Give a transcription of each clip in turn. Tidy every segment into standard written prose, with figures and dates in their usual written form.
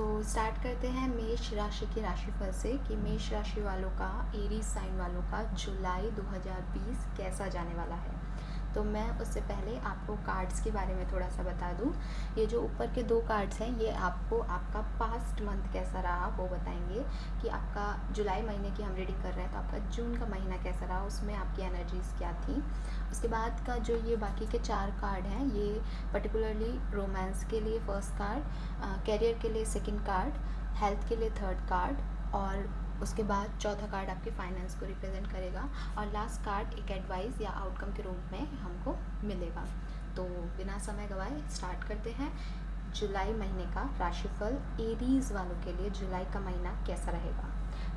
तो स्टार्ट करते हैं मेष राशि की राशिफल से कि मेष राशि वालों का, एरीज साइन वालों का जुलाई 2020 कैसा जाने वाला है। तो मैं उससे पहले आपको कार्ड्स के बारे में थोड़ा सा बता दूं। ये जो ऊपर के 2 कार्ड्स हैं ये आपको आपका पास्ट मंथ कैसा रहा वो बताएंगे कि आपका जुलाई महीने की हम रीडिंग कर रहे हैं तो आपका जून का महीना कैसा रहा, उसमें आपकी एनर्जीज़ क्या थी। उसके बाद का जो ये बाकी के 4 कार्ड हैं ये पर्टिकुलरली रोमांस के लिए फर्स्ट कार्ड, कैरियर के लिए सेकंड कार्ड, हेल्थ के लिए थर्ड कार्ड और उसके बाद चौथा कार्ड आपके फाइनेंस को रिप्रेजेंट करेगा और लास्ट कार्ड एक एडवाइस या आउटकम के रूप में हमको मिलेगा। तो बिना समय गवाए स्टार्ट करते हैं। जुलाई महीने का राशिफल एरीज वालों के लिए जुलाई का महीना कैसा रहेगा।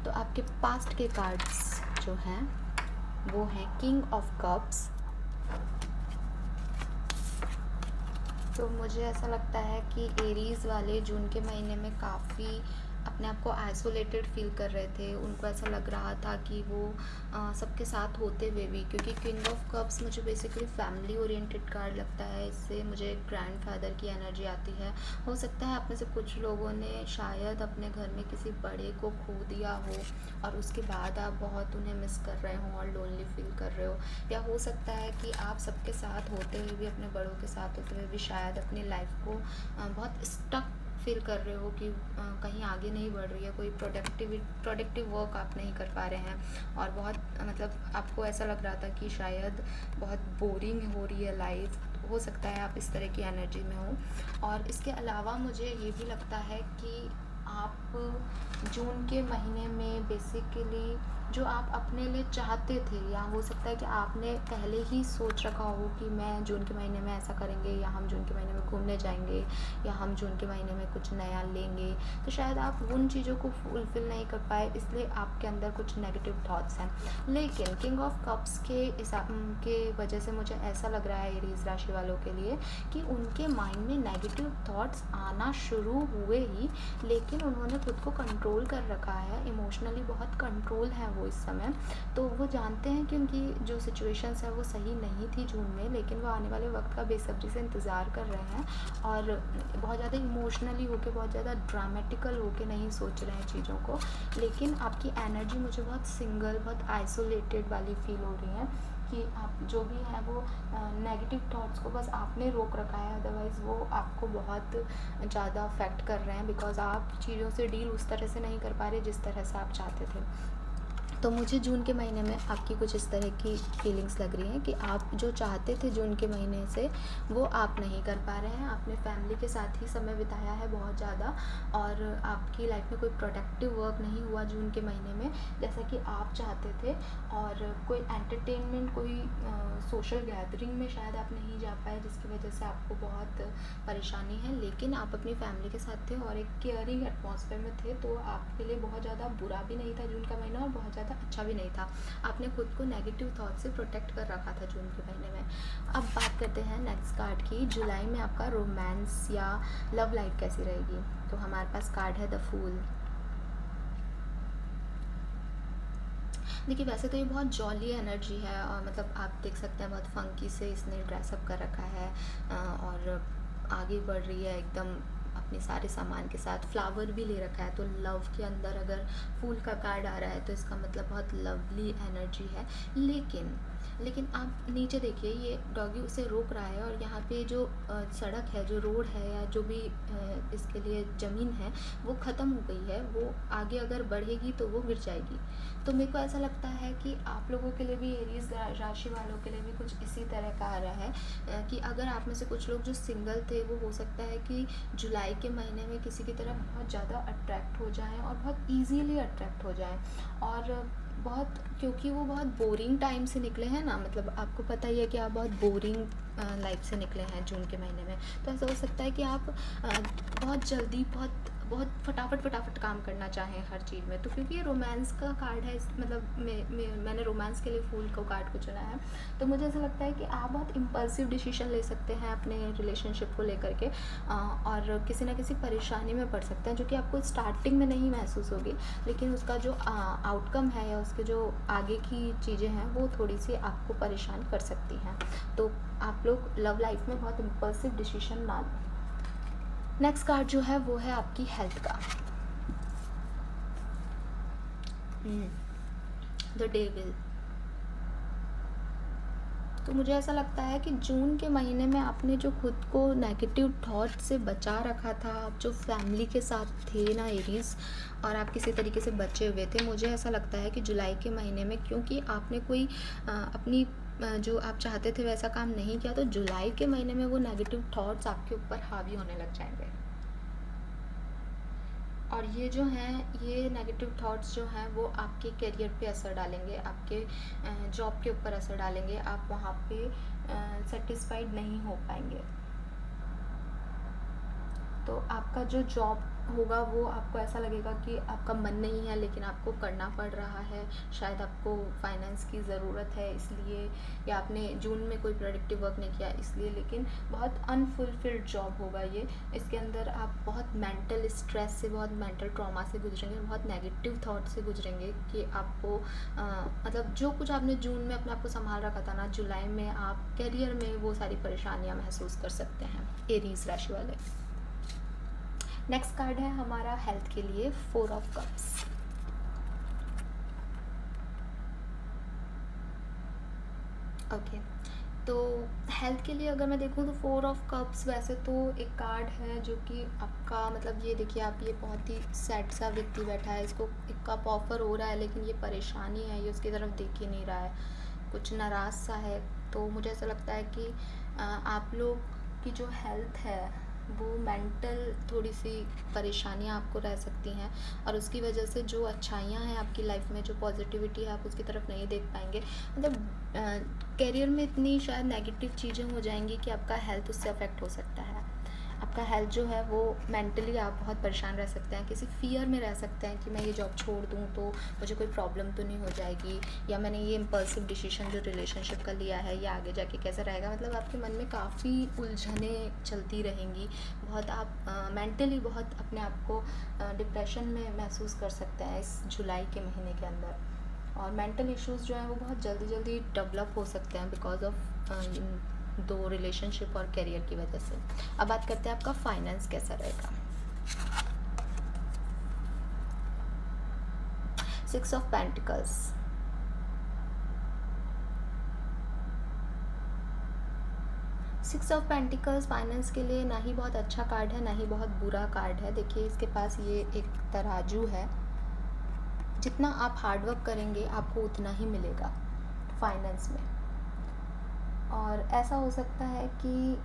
तो आपके पास्ट के कार्ड्स जो हैं वो हैं किंग ऑफ कप्स। तो मुझे ऐसा लगता है कि एरीज़ वाले जून के महीने में काफ़ी अपने आप को आइसोलेटेड फील कर रहे थे। उनको ऐसा लग रहा था कि वो सबके साथ होते हुए भी, क्योंकि किंग ऑफ कप्स मुझे बेसिकली फैमिली ओरिएंटेड कार्ड लगता है। इससे मुझे ग्रैंडफादर की एनर्जी आती है। हो सकता है आप में से कुछ लोगों ने शायद अपने घर में किसी बड़े को खो दिया हो और उसके बाद आप बहुत उन्हें मिस कर रहे हो और लोनली फील कर रहे हो, या हो सकता है कि आप सबके साथ होते हुए भी, अपने बड़ों के साथ होते हुए भी शायद अपनी लाइफ को बहुत स्टक फील कर रहे हो कि कहीं आगे नहीं बढ़ रही है, कोई प्रोडक्टिव वर्क आप नहीं कर पा रहे हैं और बहुत मतलब आपको ऐसा लग रहा था कि शायद बहुत बोरिंग हो रही है लाइफ। हो सकता है आप इस तरह की एनर्जी में हो। और इसके अलावा मुझे ये भी लगता है कि आप जून के महीने में बेसिकली जो आप अपने लिए चाहते थे, या हो सकता है कि आपने पहले ही सोच रखा हो कि मैं जून के महीने में ऐसा करेंगे, या हम जून के महीने में घूमने जाएंगे, या हम जून के महीने में कुछ नया लेंगे, तो शायद आप उन चीज़ों को फुलफ़िल नहीं कर पाए, इसलिए आपके अंदर कुछ नेगेटिव थॉट्स हैं। लेकिन किंग ऑफ कप्स के हिसाब के वजह से मुझे ऐसा लग रहा है एरीज़ राशि वालों के लिए कि उनके माइंड में नेगेटिव थॉट्स आना शुरू हुए ही, लेकिन उन्होंने खुद को कंट्रोल कर रखा है। इमोशनली बहुत कंट्रोल है वो इस समय। तो वो जानते हैं कि उनकी जो सिचुएशंस है वो सही नहीं थी जून में, लेकिन वो आने वाले वक्त का बेसब्री से इंतज़ार कर रहे हैं और बहुत ज़्यादा इमोशनली होके, बहुत ज़्यादा ड्रामेटिकल होके नहीं सोच रहे हैं चीज़ों को। लेकिन आपकी एनर्जी मुझे बहुत सिंगल, बहुत आइसोलेटेड वाली फील हो रही है कि आप जो भी है वो नेगेटिव थॉट्स को बस आपने रोक रखा है, अदरवाइज़ वो आपको बहुत ज़्यादा अफेक्ट कर रहे हैं, बिकॉज़ आप चीज़ों से डील उस तरह से नहीं कर पा रहे जिस तरह से आप चाहते थे। तो मुझे जून के महीने में आपकी कुछ इस तरह की फीलिंग्स लग रही हैं कि आप जो चाहते थे जून के महीने से वो आप नहीं कर पा रहे हैं। आपने फैमिली के साथ ही समय बिताया है बहुत ज़्यादा, और आपकी लाइफ में कोई प्रोडक्टिव वर्क नहीं हुआ जून के महीने में जैसा कि आप चाहते थे, और कोई एंटरटेनमेंट, कोई सोशल गैदरिंग में शायद आप नहीं जा पाए, जिसकी वजह से आपको बहुत परेशानी है। लेकिन आप अपनी फैमिली के साथ थे और एक केयरिंग एटमॉस्फेयर में थे, तो आपके लिए बहुत ज़्यादा बुरा भी नहीं था जून का महीना और बहुत ज़्यादा अच्छा भी नहीं था। आपने खुद को नेगेटिव थॉट से प्रोटेक्ट कर रखा था जून के महीने में। अब बात करते हैं नेक्स्ट कार्ड की। जुलाई में आपका रोमांस या लव लाइफ कैसी रहेगी। तो हमारे पास कार्ड है द फूल। देखिए, वैसे तो ये बहुत जॉली एनर्जी है और मतलब आप देख सकते हैं बहुत फंकी से इसने ड्रेसअप कर रखा है और आगे बढ़ रही है एकदम अपने सारे सामान के साथ। फ्लावर भी ले रखा है, तो लव के अंदर अगर फूल का कार्ड आ रहा है तो इसका मतलब बहुत लवली एनर्जी है। लेकिन आप नीचे देखिए, ये डॉगी उसे रोक रहा है और यहाँ पे जो सड़क है, जो रोड है, या जो भी इसके लिए ज़मीन है वो ख़त्म हो गई है। वो आगे अगर बढ़ेगी तो वो गिर जाएगी। तो मेरे को ऐसा लगता है कि आप लोगों के लिए भी, एरीज़ राशि वालों के लिए भी कुछ इसी तरह का आ रहा है कि अगर आप में से कुछ लोग जो सिंगल थे वो हो सकता है कि जुलाई के महीने में किसी की तरफ बहुत ज़्यादा अट्रैक्ट हो जाएं और बहुत ईजीली अट्रैक्ट हो जाएं। और बहुत, क्योंकि वो बहुत बोरिंग टाइम से निकले हैं ना, मतलब आपको पता ही है कि आप बहुत बोरिंग लाइफ से निकले हैं जून के महीने में। तो ऐसा हो सकता है कि आप बहुत जल्दी, बहुत बहुत फटाफट काम करना चाहें हर चीज़ में। तो क्योंकि ये रोमांस का कार्ड है, मतलब मैंने रोमांस के लिए फूल को कार्ड को चुना है, तो मुझे ऐसा लगता है कि आप बहुत इम्पल्सिव डिसीजन ले सकते हैं अपने रिलेशनशिप को लेकर के और किसी ना किसी परेशानी में पड़ सकते हैं, जो कि आपको स्टार्टिंग में नहीं महसूस होगी, लेकिन उसका जो आउटकम है या उसके जो आगे की चीज़ें हैं वो थोड़ी सी आपको परेशान कर सकती हैं। तो आप लोग लव लाइफ में बहुत इम्पल्सिव डिसीजन ना लें। नेक्स्ट कार्ड जो है वो है आपकी हेल्थ का। The devil. तो मुझे ऐसा लगता है कि जून के महीने में आपने जो खुद को नेगेटिव थॉट से बचा रखा था, आप जो फैमिली के साथ थे ना एरीज, और आप किसी तरीके से बचे हुए थे, मुझे ऐसा लगता है कि जुलाई के महीने में, क्योंकि आपने कोई अपनी जो आप चाहते थे वैसा काम नहीं किया, तो जुलाई के महीने में वो नेगेटिव थॉट्स आपके ऊपर हावी होने लग जाएंगे। और ये जो हैं, ये नेगेटिव थॉट्स जो हैं वो आपके करियर पे असर डालेंगे, आपके जॉब के ऊपर असर डालेंगे, आप वहाँ पे सेटिस्फाइड नहीं हो पाएंगे। तो आपका जो जॉब होगा वो आपको ऐसा लगेगा कि आपका मन नहीं है, लेकिन आपको करना पड़ रहा है, शायद आपको फाइनेंस की ज़रूरत है इसलिए, या आपने जून में कोई प्रोडक्टिव वर्क नहीं किया इसलिए, लेकिन बहुत अनफुलफिल्ड जॉब होगा ये। इसके अंदर आप बहुत मेंटल स्ट्रेस से, बहुत मेंटल ट्रॉमा से गुजरेंगे, बहुत नेगेटिव थॉट से गुजरेंगे कि आपको मतलब जो कुछ आपने जून में अपने आप को संभाल रखा था ना, जुलाई में आप करियर में वो सारी परेशानियाँ महसूस कर सकते हैं, एरीज राशि वाले। नेक्स्ट कार्ड है हमारा हेल्थ के लिए, 4 ऑफ कप्स। ओके, तो हेल्थ के लिए अगर मैं देखूँ तो 4 ऑफ कप्स वैसे तो एक कार्ड है जो कि आपका मतलब, ये देखिए आप, ये बहुत ही सैड सा व्यक्ति बैठा है, इसको एक कप ऑफर हो रहा है लेकिन ये परेशानी है, ये उसकी तरफ देख ही नहीं रहा है, कुछ नाराज़ सा है। तो मुझे ऐसा लगता है कि आप लोग की जो हेल्थ है वो मेंटल थोड़ी सी परेशानियाँ आपको रह सकती हैं, और उसकी वजह से जो अच्छाइयाँ हैं आपकी लाइफ में, जो पॉजिटिविटी है, आप उसकी तरफ नहीं देख पाएंगे। मतलब करियर में इतनी शायद नेगेटिव चीज़ें हो जाएंगी कि आपका हेल्थ उससे अफेक्ट हो सकता है। आपका हेल्थ जो है वो मेंटली आप बहुत परेशान रह सकते हैं, किसी फियर में रह सकते हैं कि मैं ये जॉब छोड़ दूँ तो मुझे कोई प्रॉब्लम तो नहीं हो जाएगी, या मैंने ये इम्पल्सिव डिसीजन जो रिलेशनशिप का लिया है ये आगे जाके कैसा रहेगा। मतलब आपके मन में काफ़ी उलझने चलती रहेंगी, बहुत आप मेंटली बहुत अपने आप को डिप्रेशन में महसूस कर सकते हैं इस जुलाई के महीने के अंदर, और मेंटल इश्यूज़ जो हैं वो बहुत जल्दी जल्दी डेवलप हो सकते हैं बिकॉज ऑफ दो रिलेशनशिप और करियर की वजह से। अब बात करते हैं आपका फाइनेंस कैसा रहेगा। 6 of pentacles. Six of pentacles finance के लिए ना ही बहुत अच्छा कार्ड है, ना ही बहुत बुरा कार्ड है। देखिए इसके पास ये एक तराजू है, जितना आप हार्डवर्क करेंगे आपको उतना ही मिलेगा फाइनेंस में। और ऐसा हो सकता है कि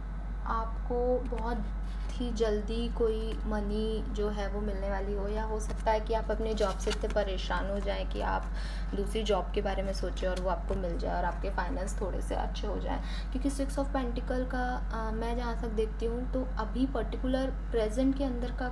आपको बहुत ही जल्दी कोई मनी जो है वो मिलने वाली हो, या हो सकता है कि आप अपने जॉब से इतने परेशान हो जाएं कि आप दूसरी जॉब के बारे में सोचें और वो आपको मिल जाए और आपके फाइनेंस थोड़े से अच्छे हो जाएं। क्योंकि 6 ऑफ पेंटिकल का मैं जहाँ तक देखती हूँ तो अभी पर्टिकुलर प्रेजेंट के अंदर का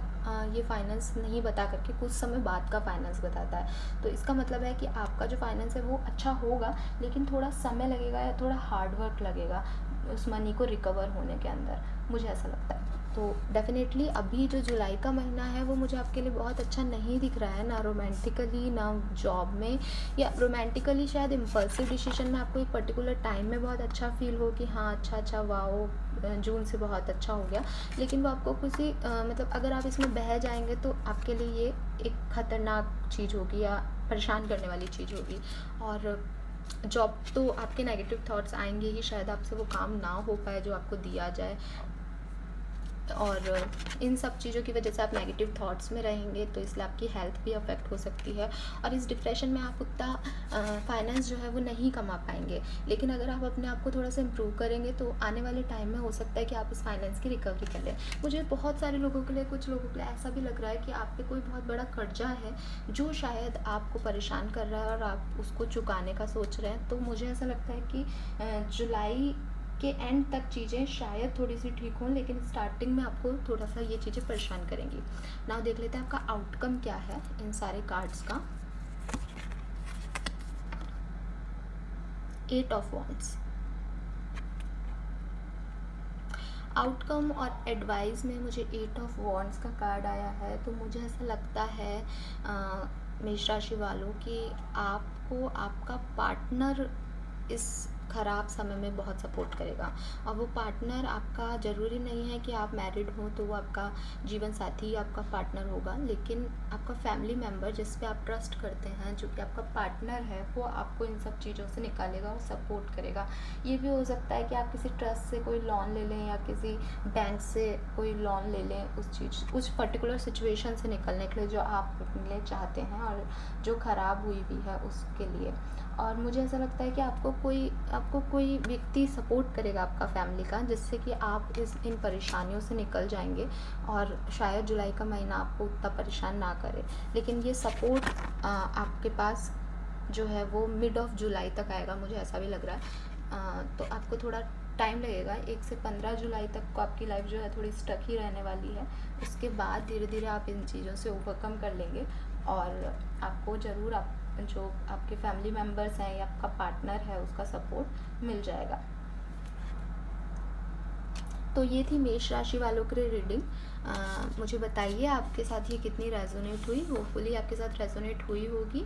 ये फाइनेंस नहीं बता करके कुछ समय बाद का फाइनेंस बताता है। तो इसका मतलब है कि आपका जो फाइनेंस है वो अच्छा होगा, लेकिन थोड़ा समय लगेगा या थोड़ा हार्डवर्क लगेगा उस मनी को रिकवर होने के अंदर, मुझे ऐसा लगता है। तो डेफिनेटली अभी जो जुलाई का महीना है वो मुझे आपके लिए बहुत अच्छा नहीं दिख रहा है, ना रोमांटिकली ना जॉब में, या रोमांटिकली शायद इम्पल्सिव डिसीजन में आपको एक पर्टिकुलर टाइम में बहुत अच्छा फील हो कि हाँ अच्छा वाओ जून से बहुत अच्छा हो गया, लेकिन वो आपको किसी मतलब अगर आप इसमें बह जाएंगे तो आपके लिए ये एक ख़तरनाक चीज़ होगी या परेशान करने वाली चीज़ होगी। और जॉब तो आपके नेगेटिव थॉट्स आएंगे ही, शायद आपसे वो काम ना हो पाए जो आपको दिया जाए, और इन सब चीज़ों की वजह से आप नेगेटिव थॉट्स में रहेंगे, तो इसलिए आपकी हेल्थ भी अफेक्ट हो सकती है, और इस डिप्रेशन में आप उतना फाइनेंस जो है वो नहीं कमा पाएंगे। लेकिन अगर आप अपने आप को थोड़ा सा इम्प्रूव करेंगे तो आने वाले टाइम में हो सकता है कि आप इस फाइनेंस की रिकवरी कर लें। मुझे बहुत सारे लोगों के लिए, कुछ लोगों के लिए ऐसा भी लग रहा है कि आप पे कोई बहुत बड़ा कर्जा है जो शायद आपको परेशान कर रहा है और आप उसको चुकाने का सोच रहे हैं। तो मुझे ऐसा लगता है कि जुलाई के एंड तक चीज़ें शायद थोड़ी सी ठीक हों, लेकिन स्टार्टिंग में आपको थोड़ा सा ये चीज़ें परेशान करेंगी। नाउ देख लेते हैं आपका आउटकम क्या है इन सारे कार्ड्स का। 8 ऑफ वॉन्ड्स। आउटकम और एडवाइस में मुझे 8 ऑफ वॉन्ड्स का कार्ड आया है। तो मुझे ऐसा लगता है मेष राशि वालों कि आपको आपका पार्टनर इस ख़राब समय में बहुत सपोर्ट करेगा। और वो पार्टनर आपका ज़रूरी नहीं है कि आप मैरिड हो तो वो आपका जीवन साथी आपका पार्टनर होगा, लेकिन आपका फैमिली मेम्बर जिस पे आप ट्रस्ट करते हैं, जो कि आपका पार्टनर है, वो आपको इन सब चीज़ों से निकालेगा और सपोर्ट करेगा। ये भी हो सकता है कि आप किसी ट्रस्ट से कोई लोन ले लें या किसी बैंक से कोई लोन ले लें उस पर्टिकुलर सिचुएशन से निकलने के लिए जो आप अपने लिए चाहते हैं और जो ख़राब हुई भी है उसके लिए। और मुझे ऐसा लगता है कि आपको कोई व्यक्ति सपोर्ट करेगा आपका फैमिली का, जिससे कि आप इन परेशानियों से निकल जाएंगे और शायद जुलाई का महीना आपको उतना परेशान ना करे। लेकिन ये सपोर्ट आपके पास जो है वो मिड ऑफ जुलाई तक आएगा, मुझे ऐसा भी लग रहा है। तो आपको थोड़ा टाइम लगेगा, 1 से 15 जुलाई तक को आपकी लाइफ जो है थोड़ी स्टक ही रहने वाली है। उसके बाद धीरे धीरे आप इन चीज़ों से ओवरकम कर लेंगे और आपको ज़रूर आप जो आपके फैमिली मेम्बर्स हैं या आपका पार्टनर है उसका सपोर्ट मिल जाएगा। तो ये थी मेष राशि वालों के लिए रीडिंग। मुझे बताइए आपके साथ ये कितनी रेजोनेट हुई। होपफुली आपके साथ रेजोनेट हुई होगी।